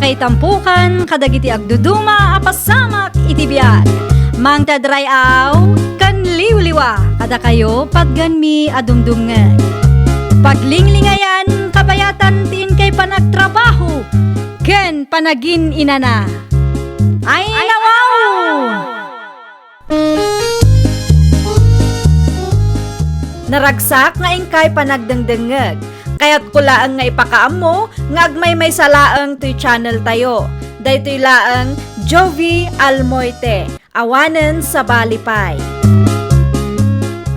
kay tampukan, kadagiti agduduma, apasamak itibiyag. Mang tadray aw, kan liwliwa, kada kayo padganmi adumdumngan. Paglinglingayan, kabayatan tin kay panagtrabaho, ken panagin inana. Ay nawaw! Naragsak nga ingkay panagdengdengeg. Kaya't kulaang nga ipakaam mo, nga agmay salaang to'y channel tayo. Daytoy laang Jovi Almoite, awanen sa balipay.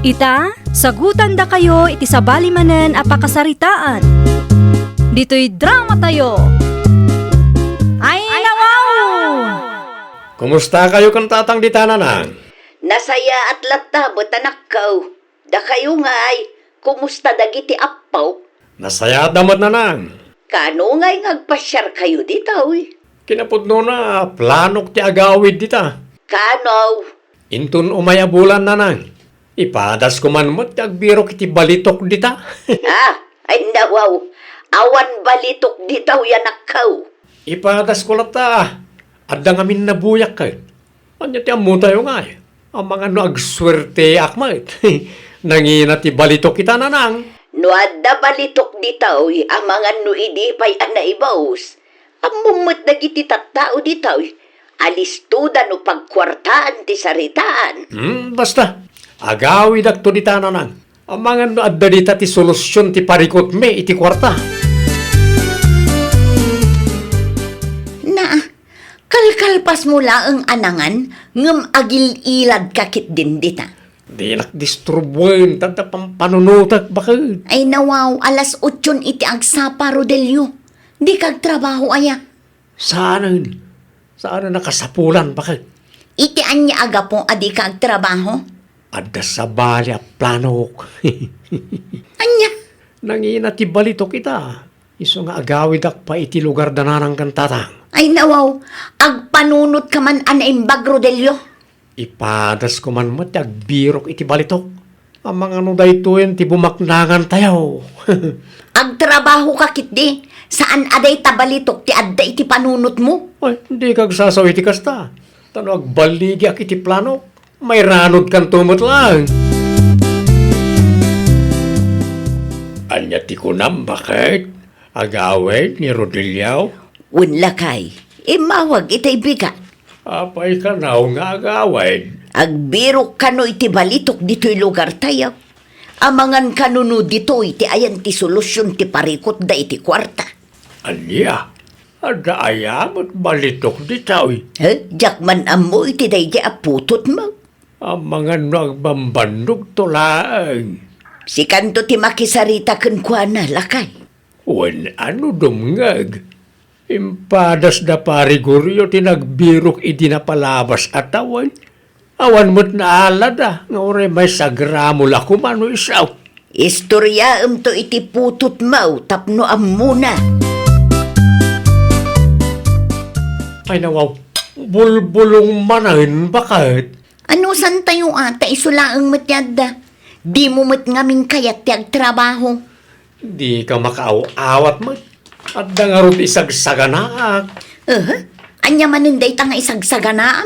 Ita, sagutan da kayo iti sa balimanen apakasaritaan. Dito'y drama tayo. Ay nawaw! Kumusta kayo kan tatang di tananang? Nasaya at latabot anak ko. Da kayo nga ay, kumusta dagiti appaw? Nasaya damot na nang. Kano nga'y ngagpasyar kayo ditaw eh? Kinapudno na planok ti agawid dita. Kano? Intun umayabulan na nang. Ipadas ko man mo ti agbirok iti balitok dita. Ay nawaw. Awan balitok ditaw yanak ko. Ipadas ko lata. Adda ngamin nabuyak kayo. Anya ti amu tayo nga eh. Ang mga no agswerte akmat. Nangina ti balitok kita na nang. No adda balitok ditaw ang mga no idi pa'y anaibaws. Ang mumot dagiti tattao ditaw. Alistuda no pagkwartaan ti saritaan. Basta. Agawid akto di tananang. Ang mga no adda dita ti solusyon ti parikot me iti kwarta. Na, kalkalpas mula ang anangan, ngam agil ilad kakit din dita. Di nakdistrubwen, tanda pang panunutak bakit? Ay nawaw, alas 8 iti agsapa, Rodelio. Di kag trabaho aya. Saan? Saan nakasapulan bakit? Iti anya aga po adi kag trabaho. Adda sa bali a planok. Anya? Nangina ti balito kita. Iso nga agawid ak pa iti lugar dananang kan tatang. Ay nawaw, agpanunot ka man anaimbag, Rodelio. Ipadas ko man mo ti agbirok iti balitok. Ang mga no daytoyen ti bumaknangan tayo. Agtrabaho ka kitdi. Saan aday tabalitok ti adda iti panunot mo? Ay, hindi kag sasaw iti kasta. Tano agbaligi ak iti planok. May ranod kan tumot lang. Anya ti kunam bakit? Agawid ni Rodiliao? Unlakay, imawag itay bigat. Apay ka na nga agawid. Agbirok kano iti balitok dito'y lugar tayo. Amangan kanuno dito iti ayan ti solusyon ti parikot da iti kwarta. Anya? Ada ayamot balitok di tawi. Jakman amo iti daydi aputot mo. Ang mga nagbambandog tulaang. Si kanto ti makisarita ken kuana lakay. Wen ano dumngag? Impadas da pariguryo tinagbirok iti napalabas atawan. Awan mo't naalada nga ore may sagramo lakumano isaw. Istorya to iti putot mo tapno amuna. Ay nawaw, bulbulong manahin bakit? Ano san tayo ata isulaang matyada? Di mo mat ngaming kayat ti agtrabaho. Di ka makaaw-awat mo. At dangarot isagsaganaak. Anya maninday ta nga isagsaganaam?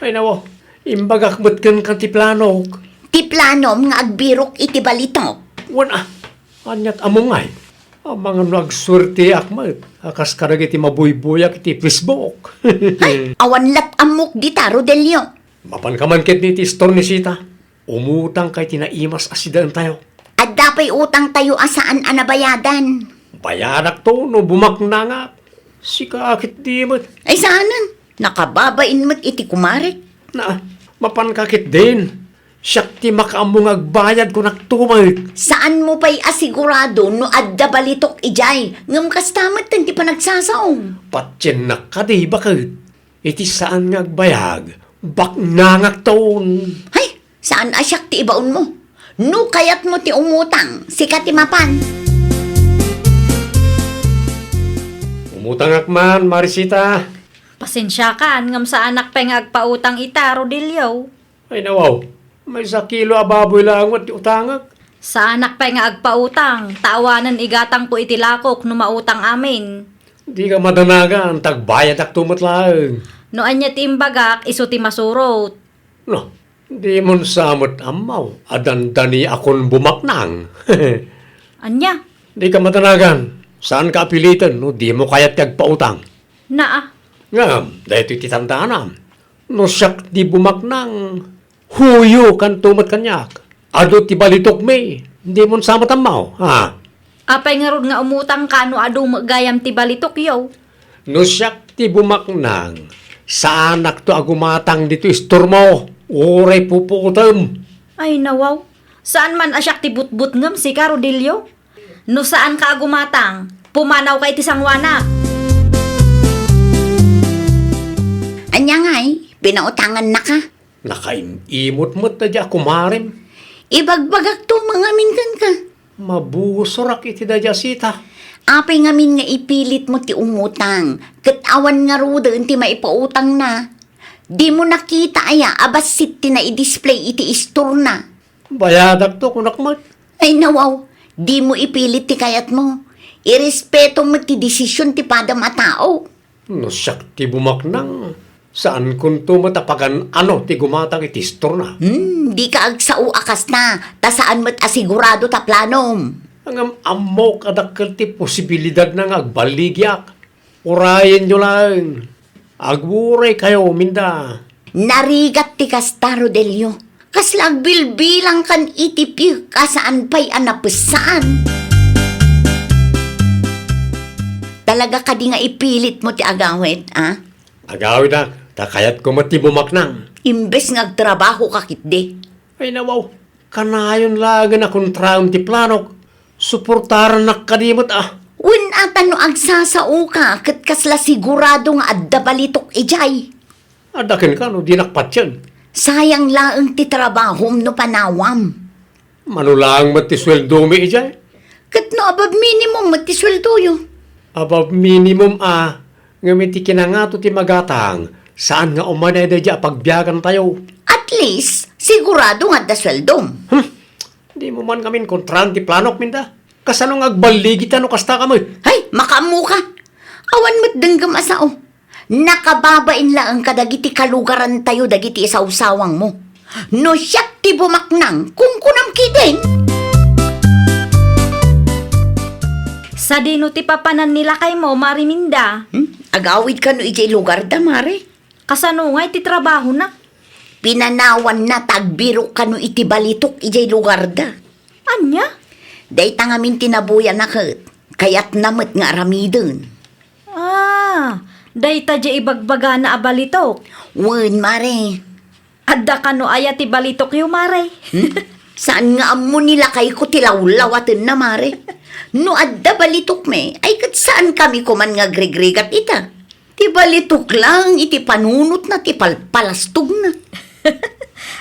Ay nawaw, imbagak mo't kan ti planok. Ti planom nga agbirok iti balitok. Wana, anyat amungay. Ang mga nagswerte akmat. Akas karag iti mabuybuyak iti Facebook. Ay, awan lat amok di ta, Rodelio. Mapan ka man ket ni ti store ni Sita. Umutang kay tinaimas asidaan tayo. At dapay utang tayo asaan anabayadan. Bayanak to no bumaknangak. Sika akit di mo't. Ay saanan, nakababain mo't iti kumarik. Na, mapan kakit din. Siyak ti makaamong agbayad ko nagtumay. Saan mo pa'y asigurado no adda balitok ijay? Ngam kastamat tan ti panagsasaong. Patyen na ka di bakit? Iti saan nga agbayag? Baknangak taon. Hay, saan asyak ti ibaon mo? No kayat mo ti umutang, sikat ti mapan. Umutang akman, Marisita. Pasensya ka, ngam sa anak pa nga agpautang ita, Rodelio. Ay nawaw, may sa kilo ababoy lang at utangak. Sa anak pa nga agpautang, tawanan igatang ko itilakok no mautang amin. Di ka madanagan, tagbayad ak tumatlaang. No anya ti imbagak, iso ti masurot. No, di mon samot amaw, adandani akon bumaknang. Anya? Di ka madanagan, saan ka apilitan, no, di mo kaya't kagpautang. Naa. Nga, dahil ito'y titandaanam. No siyak di bumaknang, huyo kan tumat kanyak. Ado ti balitok me, di mon samot amaw, ha? Apay nga rod nga umutang ka no adu gayam ti balitok yaw. No siyak ti bumaknang, sa anak to agumatang dito istormo, uray pupukutam. Ay nawaw. Saan man asyak ti butbut ngam si Carodillo? No saan ka agumatang? Pumanaw kay ti sangwanak. Anya nga'y, pinautangan na ka. Nakaimot-mot na dya kumarim. Ibagbagak to mga minkan ka. Mabusorak iti da dya sita. Apay ngamin nga ipilit mo ti umutang. Katawa nga ruda ti maipautang na. Di mo nakita aya, abasit ti na i-display iti istor na. Bayadak to kunakmat. Ay nawaw, di mo ipilit ti kayat mo. Irespeto mo ti desisyon ti padam a tao. No siyak ti bumaknang. Saan kun to matapagan ano ti gumatang iti istor na. Di ka agsao akas na, ta saan mo't asigurado ta planom. Ang amo kadakkel ti posibilidad ng agbaligyak. Urayan nyo lang. Agburay kayo, minda. Narigat ti kastaro delyo. Kaslag bilbilang kan itipi kasaan pa'y anapesaan. Talaga ka di nga ipilit mo ti agawid, ha? Agawid na, takayat ko mati bumaknang. Imbes nga agtrabaho ka kitdi. Ay nawaw, kanayon lagi na kontraam ti planok. Suportaran na kadimot ah. Wen atan no agsasao ka, kat kasla sigurado nga adda balitok ijay. Adakin ka no, di nakpat yan. Sayang laeng ti trabahom no panawam. Manulang mati sweldo mi ijay. Kat no above minimum matisweldo yo. Above minimum ah, ngamiti kinangato ti magatang. Saan nga umanay da dya pagbiyagan tayo? At least, sigurado nga da sweldom. Di mo man kami kontrahan ti planok, minda. Kasano nga agbaligit ano kasta ka mo? Hay, makaamu ka. Awan mo't denggam asao. Nakababain lang ang kadagiti kalugaran tayo dagiti isaw-sawang mo. No siyak ti bumaknang kung kunam kiden. Sa dino ti papanan nila kay mo, Mariminda. Agawid ka no ijay lugar da, mare. Kasano nga iti trabaho na? Pinanawan na tagbiro ka no iti balitok ijay lugar da. Anya? Day tangamin tinabuya na kat. Kayat namit nga aramidon. Ah, day ta di ibagbaga na abalitok. Wen, mare. Adda ka no aya ti balitok yu, Mare. Saan nga amo nila kay ko tilawlawatin na, mare? No adda balitok me, ay kat saan kami kuman nga grigrigat ita? Ti balitok lang, iti panunot na, ti palpalastog na.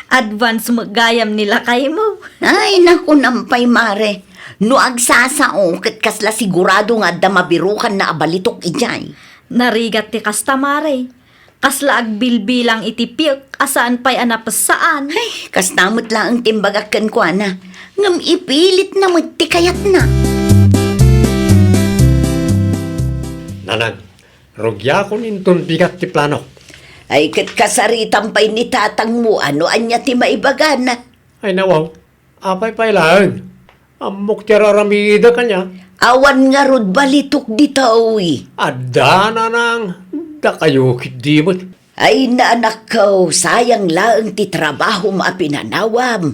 Advance magayam nila kay mo. Ay, naku nampay, mare. No agsasao, kat kasla sigurado nga adda mabirukan na abalitok ijay. Narigat ti kasta, Mare. Kasla agbilbilang iti piyok, asaan pa'y anapasaan. Ay, kastamot lang ang timbagakan ko, ana. Ngam ipilit na mo ti kayat na. Nanang, rugya ko ninton bigat ti planok. Ay, kat kasaritan pa'y ni tatang mo, ano anya ti maibagan na. Ay nawaw, apay pay lang. Amok tiraramida kanya. Awan nga rod balitok di taoy. Adda nanang, da kayo kidimot. Ay naanak ko, sayang lang ti trabaho maapinanawam.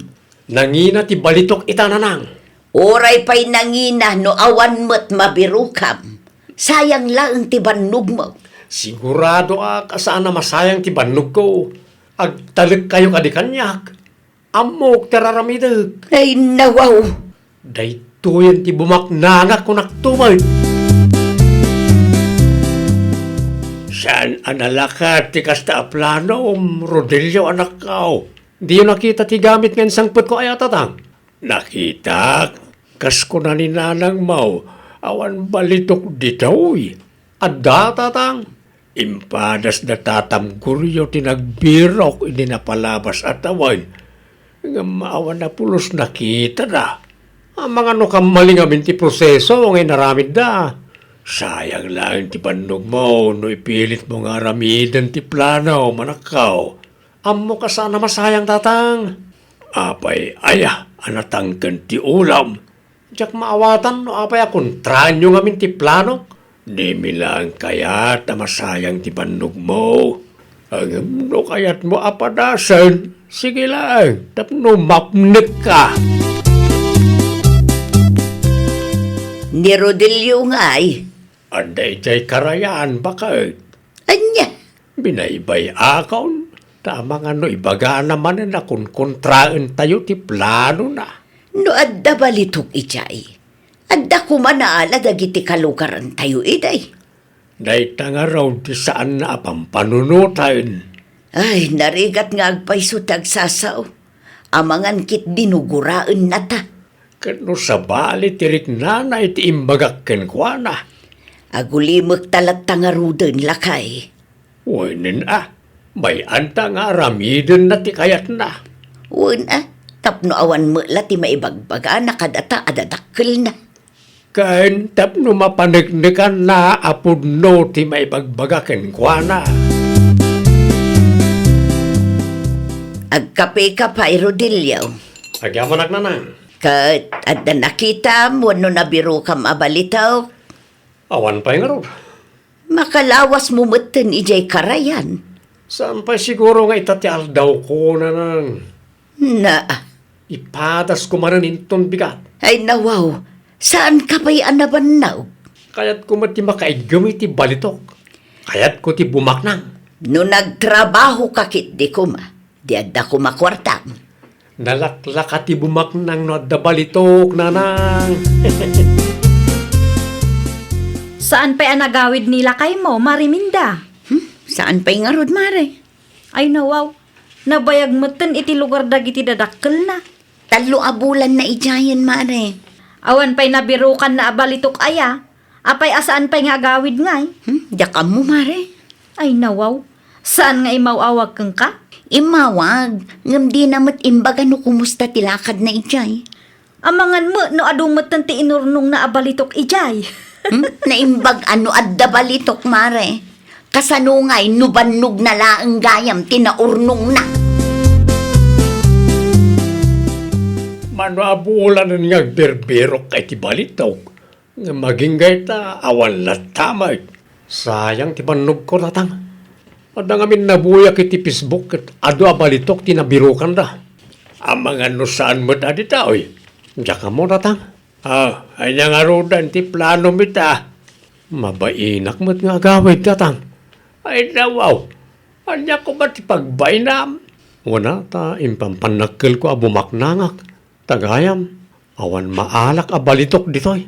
Nangina ti balitok ita nanang. Oray pa'y nangina no awan mo't mabirukam. Sayang lang ti bannog mo. Sigurado kasaan na masayang ti bannog ko. Agtalik kayo kadikanyak. Amok teraramidag. Ay nawaw. Dayto yan ti bumaknangak ko naktumay. Saan analakat ti kasta plano Rodelio anak kao. Di yun nakita ti gamit ng sangpot ko ay atatang. Nakita, kas ko na ni nanang mau. Awan balitok ditoy. Adda tatang. Impadas na tatamguryo tinagbirok hindi na palabas at awan. Nga maawan na pulos nakita na. Ang mga no kamaling amin ti proseso ngay naramid da. Sayang lang ti bandog mo, no ipilit mo nga ramidan ti plano, manakaw. Ammo ka sana masayang tatang. Apay, aya, anatangkan ti ulam. Diyak maawatan no apay akong tranyo ngamin ti plano. Di mi lang kayat na masayang ti bandog mo. Ang no kayat mo apadasan. Sige lang, tapno mapnik ka. Ni Rodelio nga ay. Anday jay karayaan bakit? Anya, Binaybay akon. Tama nga no, ibaga naman na kung kontraan tayo ti plano na. no adda balitok ijay. Adda kumanaala dagiti kalukaran tayo iday. Dahita nga raw ti saan na apampanunutan. Ay, narigat nga agpayso tagsasaw. Amangan kit dinuguraan na ta. Kano sa bali tirik nanay ti imbagak kenkwana. Agulimag talat tangaruden lakay. Winin may anta nga ramiden na ti kayat na. Uwan tapno awan mo ti maibagbaga na kadata adadakkel na. Kain tapno mapanagnikan na apod no ti maibagbaga kenkwana. Agkape ka pa, Rodilio. Agyaman nanang. Kat adda nakita mo no nabiro kam abalitaw. Awan pa nga raw. Makalawas mo meten ijay karayan. Saan pa siguro nga itatial daw ko na nang Na, ipatas ko manan inton bigat. ay nawaw. Saan ka pa'y anabannaw? Kaya't ko mati makaigami ti balitok. Kaya't ko ti bumaknang. No nagtrabaho kakit di ko ma. Di adda ko makwartam. Nalaklaka ti bumaknang no adda balitok nanang. Saan pa'y anagawid nila kay mo, Mariminda? Saan pa'y nga rod, mare? Ay nawaw, nabayag meten iti lugar dagiti dadakkel na. Talo abulan na ijayan, mare. Awan pa'y nabirukan na abalitok aya. Apay asaan pa'y nga agawid ngay? Yakam mo, mare. Ay nawaw, saan nga imawawag kang ka? Imawag. Ngam di namat imbaga no kumusta tilakad na ijay. Amangan mo no adumatan ti inurnong na abalitok ijay. Naimbag ano adda balitok, mare. Kasanungay nubannog na laang gayam tinaurnong na. Mano abulan nga berberok kay ti balitok. Nga maging gayta awan latamay. Sayang ti panog ko tatang. Ada ngamin nabuyak iti Facebook at ado abalitok tinabirukan da. Amang ano saan mo dati taoy. Diyan ka mo tatang. Ay nga rodan ti plano mita. Mabainak mo't nga agawid tatang. Ay nawaw. Anya ko ba ti pagbainam? Wala ta impampanakil ko abumaknangak. Tagayam. Awan maalak abalitok ditoy.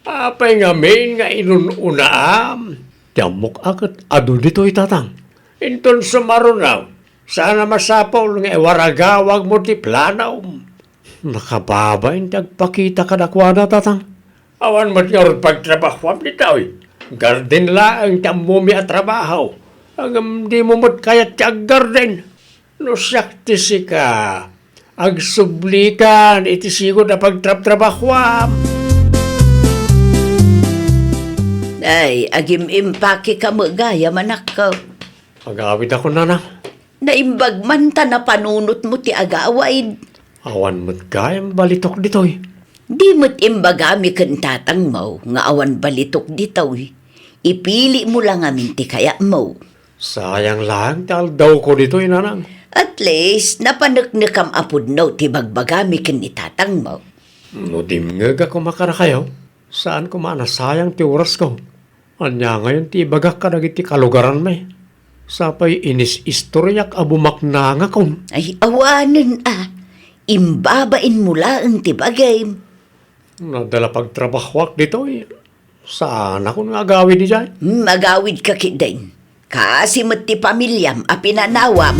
Apay nga main nga inununaam. Tiamok akat ado ditoy tatang. Inton sumarunaw, sana masapaw nga waragawag mo ti planaw. Nakababain tagpakita ka nakwana tatang. Awan mo nga rin pagtrabahuam ni taoy. Garden laang tamumi at trabaho. Ang di mo mo't kayat ti garden. No sakti si ka. Agsublikan iti sigod na pagtrabahuam. Ay, agim impake ka magaya manakaw. Agawid ako nanang. Naimbag man ta na panunot mo ti agawaid. Awan mo't gayam balitok ditoy. Di mo't imbagami kan tatang mo, nga awan balitok ditaw. Ipili mo lang amin ti kaya mo. Sayang lang tal daw ko ditoy nanang. At least, napanaknakam apod no ti bagbagami kan ni tatang mo. No dimngag ako makarakayo. Saan ko manasayang ti oras ko? Anya ngayon ti bagak ka dagiti kalugaran may. Sapay inis istoryak abumaknanga kon. Ay, awanan Imbabain mo lang ti bagay. Nadala pagtrabahwak dito eh. Saan ako nga agawid di dyan? Magawid ka kidain. Kasi mo't ti pamilyam a pinanawam.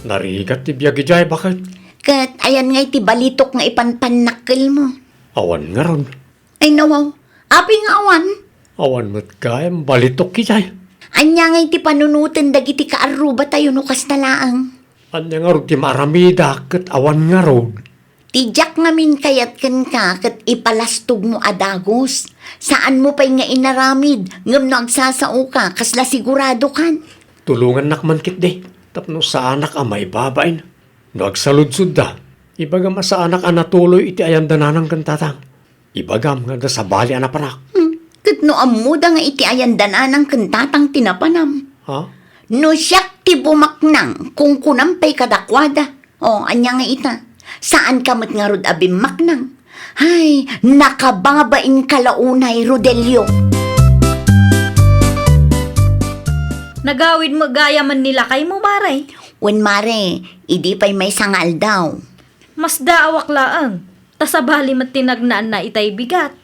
Narigat ti biyagi dyan, bakit? Kat ayan nga ti balitok nga ipanpanakil mo. Awan nga ron. Ay nawaw, aping awan. Awan mo't kayam balitok ki dyan. Anya nga ti panunutin dagiti kaaruba tayo nukas na laang. Anya nga ron ti maramida kat awan nga ron. Tijak ngamin kayat kan ka kat ipalastog mo adagos. Saan mo pa'y nga inaramid, ngam nagsasao ka, kasla sigurado kan. Tulungan nakman kit de. Tapno sa anak may babain. Nagsaludsud da. Ibagam sa anak natuloy iti ayan dananang kantatang. Ibagam nga da sa bali anapanak. Kat no amuda nga iti ayan dananang kantatang tinapanam. Ha? No siyak ti bumaknang kung kunampay kadakwada. O, anya nga ita. Saan kamot nga rod abim maknang? Ay, nakababain kalaunay, Rodelio. Nagawid mo gaya man nila kay mo, Maray. Wen mare, idi pa'y may sangal daw. Mas daawak laang. Tasabali mat tinagnaan na itay bigat.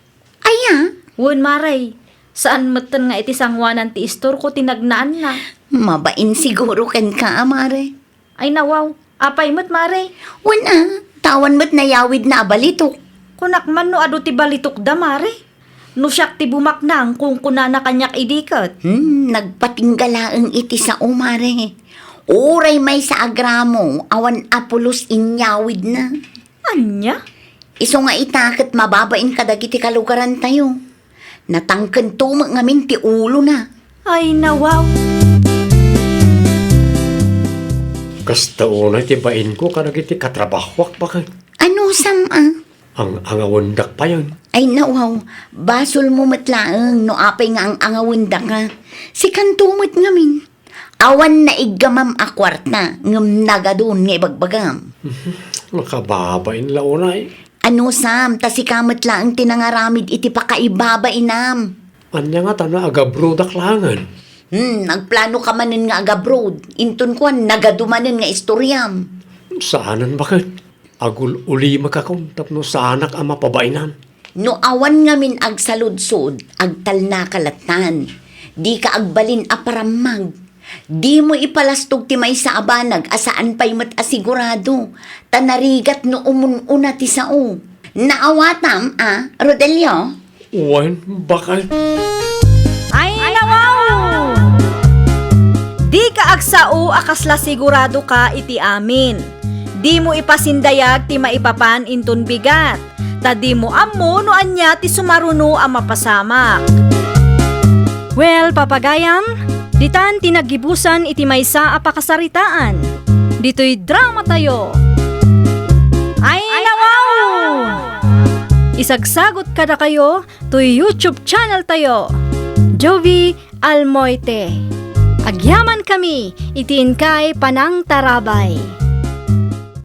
Aya, Wun, Maray. Saan matan nga iti sangwanan ti istor ko tinagnaan na. mabain siguro kan ka, mare. Ay nawaw. Apay mat, Maray. Wen tawan mo't nayawid na abalitok. Kunak man no ado ti balitok da, Maray. No siyak ti bumaknang kung kuna na kanyak idikat. Nagpatinggalaang iti sa umare. Uray may sa agramo, awan apulos inyawid na. Anya? Iso nga itakat mababain kadagiti kalugaran tayo. Natangken tumak ngamin ti ulo na. Ay nawaw. Kasta unay tibain ko kanagiti katrabahwak pa kay. Ano sama? Ang angawandak pa yun. Ay nawaw, basol mo matlaang no apay nga ang angawanda ka. Si kantumot ngamin. Awan na igamam a kwarta ngam nagadun nga ibagbagam. Makababain launay. Ano sam, ta si kamat lang tinangaramid iti pakaibaba inam. Anya nga tana agabrodak langan. Nagplano ka manin nga agabroad. Intun ko nagadumanin nga istoryam. Saanan bakit? Agul uli makakuntap no sa anak ang mapabainan. No awan ngamin agsaludsod, agtal na kalatan. Di ka agbalin aparamag. Di mo ipalastog ti may sa abanag asaan pa'y mat asigurado. Tanarigat no umununa ti sao. Naawatam, Rodelio? Wan, bakit? Ay nawaw! Di ka agsao akasla sigurado ka iti amin. Di mo ipasindayag ti maipapan inton bigat. Ta di mo ammo no anya ti sumaruno ang mapasamak. Well, papagayam, ditan tinagibusan iti maysa a pakasaritaan. Dito'y drama tayo. Ay nawaw! Isagsagot kada kayo to YouTube channel tayo. Jovi Almoite. Agyaman kami, itiin kay Panang Tarabay.